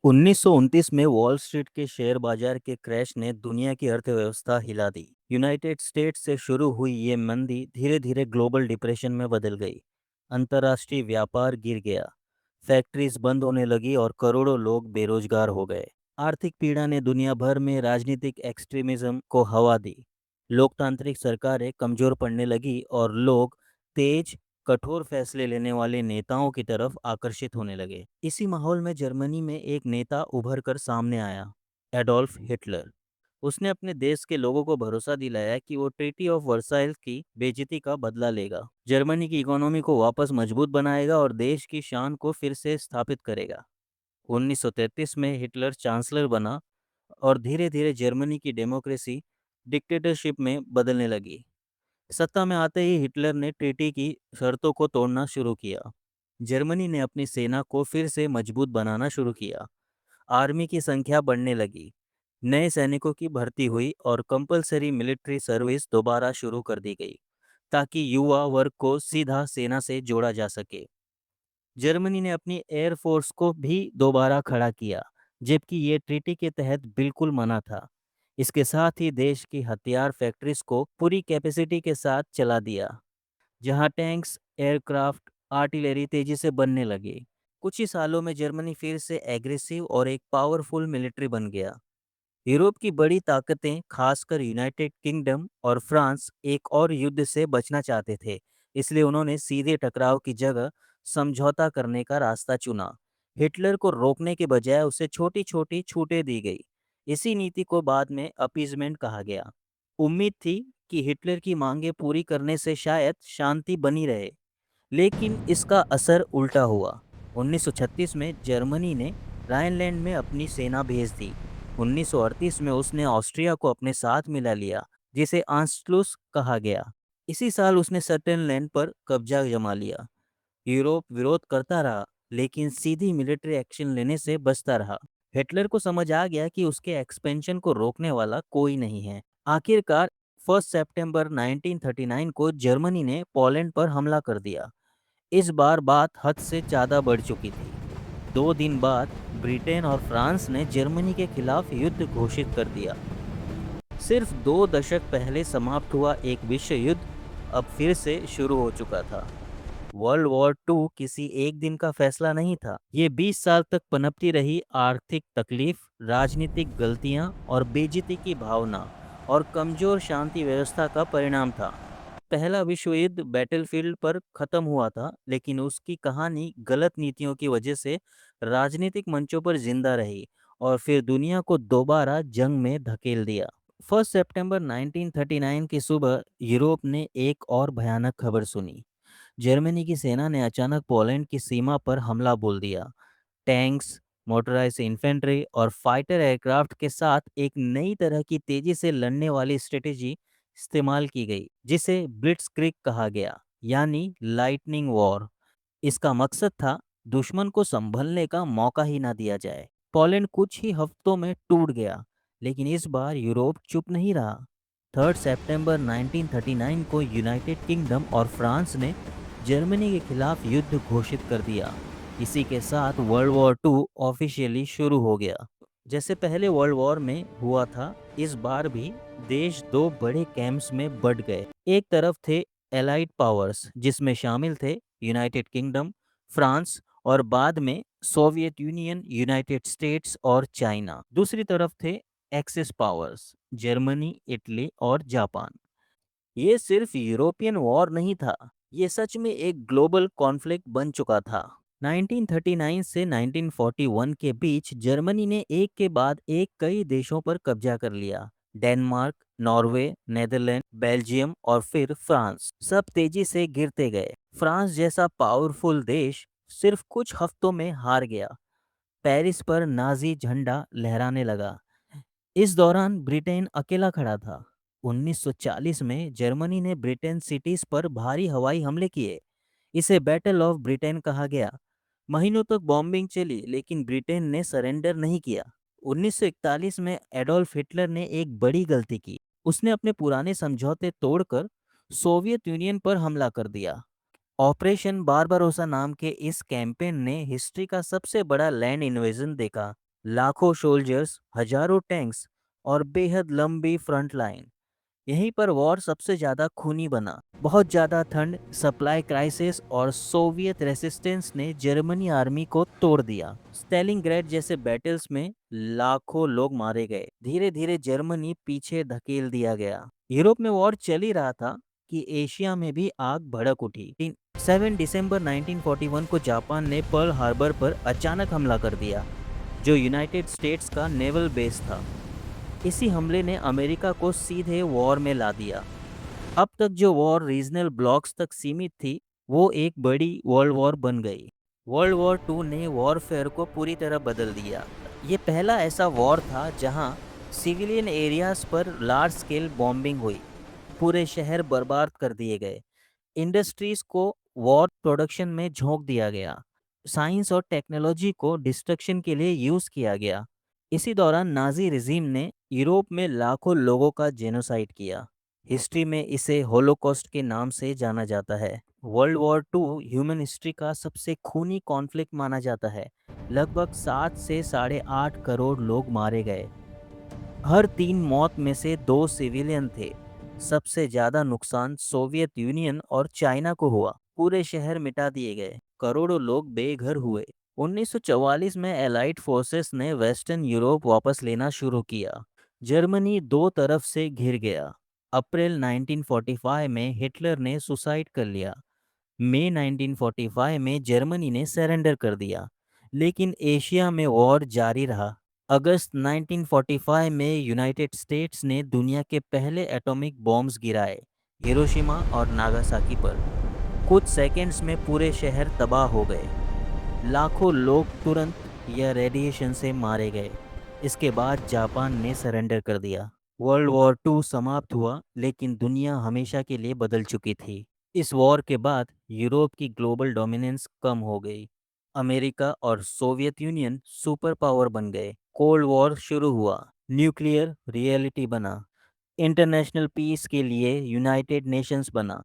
1929 में wall street के share बाजार के क्रैश ने दुनिया की अर्थव्यवस्था हिला दी। यूनाइटेड स्टेट्स से शुरू हुई ये मंदी धीरे धीरे ग्लोबल डिप्रेशन में बदल गई। अंतर्राष्ट्रीय व्यापार गिर गया, फैक्ट्रीज बंद होने लगी और करोड़ों लोग बेरोजगार हो गए। आर्थिक पीड़ा ने दुनिया भर में राजनीतिक एक्सट्रीमिज्म को हवा दी। लोकतांत्रिक सरकारें कमजोर पड़ने लगी और लोग तेज कठोर फैसले लेने वाले नेताओं की तरफ आकर्षित होने लगे। इसी माहौल में जर्मनी में एक नेता उभर कर सामने आया, एडोल्फ हिटलर। उसने अपने देश के लोगों को भरोसा दिलाया कि वो ट्रीटी ऑफ वर्साइल की बेइज्जती का बदला लेगा, जर्मनी की इकोनॉमी को वापस मजबूत बनाएगा और देश की शान को फिर से स्थापित करेगा। 1933 में हिटलर चांसलर बना और धीरे धीरे जर्मनी की डेमोक्रेसी डिक्टेटरशिप में बदलने लगी। सत्ता में आते ही हिटलर ने ट्रीटी की शर्तों को तोड़ना शुरू किया। जर्मनी ने अपनी सेना को फिर से मजबूत बनाना शुरू किया। आर्मी की संख्या बढ़ने लगी, नए सैनिकों की भर्ती हुई और कंपलसरी मिलिट्री सर्विस दोबारा शुरू कर दी गई ताकि युवा वर्ग को सीधा सेना से जोड़ा जा सके। जर्मनी ने अपनी एयरफोर्स को भी दोबारा खड़ा किया, जबकि ये ट्रीटी के तहत बिल्कुल मना था। इसके साथ ही देश की हथियार फैक्ट्रीज को पूरी कैपेसिटी के साथ चला दिया, जहां टैंक्स, एयरक्राफ्ट, आर्टिलरी तेजी से बनने लगे। कुछ ही सालों में जर्मनी फिर से एग्रेसिव और एक पावरफुल मिलिट्री बन गया। यूरोप की बड़ी ताकतें, खासकर यूनाइटेड किंगडम और फ्रांस, एक और युद्ध से बचना चाहते थे। इसलिए उन्होंने सीधे टकराव की जगह समझौता करने का रास्ता चुना। हिटलर को रोकने के बजाय उसे छोटी छोटी छूटें दी गई। इसी नीति को बाद में अपीजमेंट कहा गया। उम्मीद थी कि हिटलर की मांगें पूरी करने से शायद शांति बनी रहे, लेकिन इसका असर उल्टा हुआ। 1936 में जर्मनी ने राइनलैंड में अपनी सेना भेज दी। 1938 में उसने ऑस्ट्रिया को अपने साथ मिला लिया, जिसे आंसलूस कहा गया। इसी साल उसने सटरलैंड पर कब्जा जमा लिया। यूरोप विरोध करता रहा, लेकिन सीधी मिलिट्री एक्शन लेने से बचता रहा। हिटलर को समझ आ गया कि उसके एक्सपेंशन को रोकने वाला कोई नहीं है। आखिरकार 1 सितंबर 1939 को जर्मनी ने पोलैंड पर हमला कर दिया। इस बार बात हद से ज़्यादा बढ़ चुकी थी। 2 दिन बाद ब्रिटेन और फ्रांस ने जर्मनी के खिलाफ युद्ध घोषित कर दिया। सिर्फ 2 दशक पहले समाप्त हुआ एक विश्व युद्ध अब फिर से शुरू हो चुका था। वर्ल्ड वॉर टू किसी एक दिन का फैसला नहीं था। ये 20 साल तक पनपती रही आर्थिक तकलीफ, राजनीतिक गलतियां और बेइज्जती की भावना और कमजोर शांति व्यवस्था का परिणाम था। पहला विश्व युद्ध बैटलफील्ड पर खत्म हुआ था, लेकिन उसकी कहानी गलत नीतियों की वजह से राजनीतिक मंचों पर जिंदा रही और फिर दुनिया को दोबारा जंग में धकेल दिया। 1 सितंबर 1939 की सुबह यूरोप ने एक और भयानक खबर सुनी। जर्मनी की सेना ने अचानक पोलैंड की सीमा पर हमला बोल दिया। टैंक्स, मोटराइज्ड इन्फेंट्री और फाइटर एयरक्राफ्ट के साथ एक नई तरह की तेजी से लड़ने वाली स्ट्रेटेजी इस्तेमाल की गई, जिसे ब्लिट्जक्रिग कहा गया, यानी लाइटनिंग वॉर। इसका मकसद था दुश्मन को संभलने का मौका ही ना दिया जाए। पोलैंड कुछ ही हफ्तों में टूट गया, लेकिन इस बार यूरोप चुप नहीं रहा। 3 सितंबर 1939 को यूनाइटेड किंगडम और फ्रांस ने जर्मनी के खिलाफ युद्ध घोषित कर दिया। इसी के साथ वर्ल्ड वॉर टू ऑफिशियली शुरू हो गया। जैसे पहले वर्ल्ड वॉर में हुआ था, इस बार भी देश दो बड़े कैंप्स में बंट गए। एक तरफ थे एलाइड पावर्स, जिसमें शामिल थे यूनाइटेड किंगडम, फ्रांस और बाद में सोवियत यूनियन, यूनाइटेड स्टेट्स और चाइना। दूसरी तरफ थे एक्सिस पावर्स, जर्मनी, इटली और जापान। ये सिर्फ यूरोपियन वॉर नहीं था, ये सच में एक ग्लोबल कॉन्फ्लिक्ट बन चुका था। 1939 से 1941 के बीच जर्मनी ने एक के बाद एक कई देशों पर कब्जा कर लिया। डेनमार्क, नॉर्वे, नेदरलैंड, बेल्जियम और फिर फ्रांस, सब तेजी से गिरते गए। फ्रांस जैसा पावरफुल देश सिर्फ कुछ हफ्तों में हार गया। पेरिस पर नाजी झंडा लहराने लगा। इस दौरान ब्रिटेन अकेला खड़ा था। 1940 में जर्मनी ने ब्रिटेन सिटीज पर भारी हवाई हमले किए। इसे बैटल ऑफ ब्रिटेन कहा गया। महीनों तक बॉम्बिंग चली, लेकिन ब्रिटेन ने सरेंडर नहीं किया। 1941 में एडोल्फ हिटलर ने एक बड़ी गलती की। उसने अपने पुराने समझौते तोड़कर सोवियत यूनियन पर हमला कर दिया। ऑपरेशन बारबारोसा नाम के इस कैंपेन ने हिस्ट्री का सबसे बड़ा लैंड इन्वेजन देखा। लाखों सोल्जर्स, हजारों टैंक्स और बेहद लंबी फ्रंट लाइन। यहीं पर वॉर सबसे ज़्यादा खूनी बना। बहुत ज़्यादा ठंड, सप्लाई क्राइसिस और सोवियत रेसिस्टेंस ने जर्मनी आर्मी को तोड़ दिया। स्टेलिंग्रेड जैसे बैटल्स में लाखों लोग मारे गए। धीरे धीरे जर्मनी पीछे धकेल दिया गया। यूरोप में वॉर चल ही रहा था कि एशिया में भी आग भड़क उठी। 7 दिसंबर 1941 को जापान ने पर्ल हार्बर पर अचानक हमला कर दिया, जो यूनाइटेड स्टेट्स का नेवल बेस था। इसी हमले ने अमेरिका को सीधे वॉर में ला दिया। अब तक जो वॉर रीजनल ब्लॉक्स तक सीमित थी, वो एक बड़ी वर्ल्ड वॉर बन गई। वर्ल्ड वॉर टू ने वॉरफेयर को पूरी तरह बदल दिया। ये पहला ऐसा वॉर था जहां सिविलियन एरियाज पर लार्ज स्केल बॉम्बिंग हुई। पूरे शहर बर्बाद कर दिए गए। इंडस्ट्रीज को वॉर प्रोडक्शन में झोंक दिया गया। साइंस और टेक्नोलॉजी को डिस्ट्रक्शन के लिए यूज किया गया। इसी दौरान नाजी रिजीम ने यूरोप में लाखों लोगों का जेनोसाइड किया। हिस्ट्री में इसे होलोकॉस्ट के नाम से जाना जाता है। World War two human history का सबसे खूनी कॉन्फ्लिक्ट माना जाता है। लगभग 7 से 8.5 करोड़ लोग मारे गए। हर 3 मौत में से 2 सिविलियन थे। सबसे ज्यादा नुकसान सोवियत यूनियन और चाइना को हुआ। पूरे शहर मिटा दिए गए। करोड़ों लोग बेघर हुए। 1944 में एलाइड फोर्सेस ने वेस्टर्न यूरोप वापस लेना शुरू किया। जर्मनी दो तरफ से घिर गया। अप्रैल 1945 में हिटलर ने सुसाइड कर लिया। मई 1945 में जर्मनी ने सरेंडर कर दिया। लेकिन एशिया में वॉर जारी रहा। अगस्त 1945 में यूनाइटेड स्टेट्स ने दुनिया के पहले एटॉमिक बॉम्ब्स गिराए, हिरोशिमा और नागासाकी पर। कुछ सेकंड्स में पूरे शहर तबाह हो गए। लाखों लोग तुरंत या रेडिएशन से मारे गए। इसके बाद जापान ने सरेंडर कर दिया। वर्ल्ड वॉर टू समाप्त हुआ, लेकिन दुनिया हमेशा के लिए बदल चुकी थी। इस वॉर के बाद यूरोप की ग्लोबल डोमिनेंस कम हो गई। अमेरिका और सोवियत यूनियन सुपर पावर बन गए। कोल्ड वॉर शुरू हुआ। न्यूक्लियर रियलिटी बना। इंटरनेशनल पीस के लिए यूनाइटेड नेशंस बना।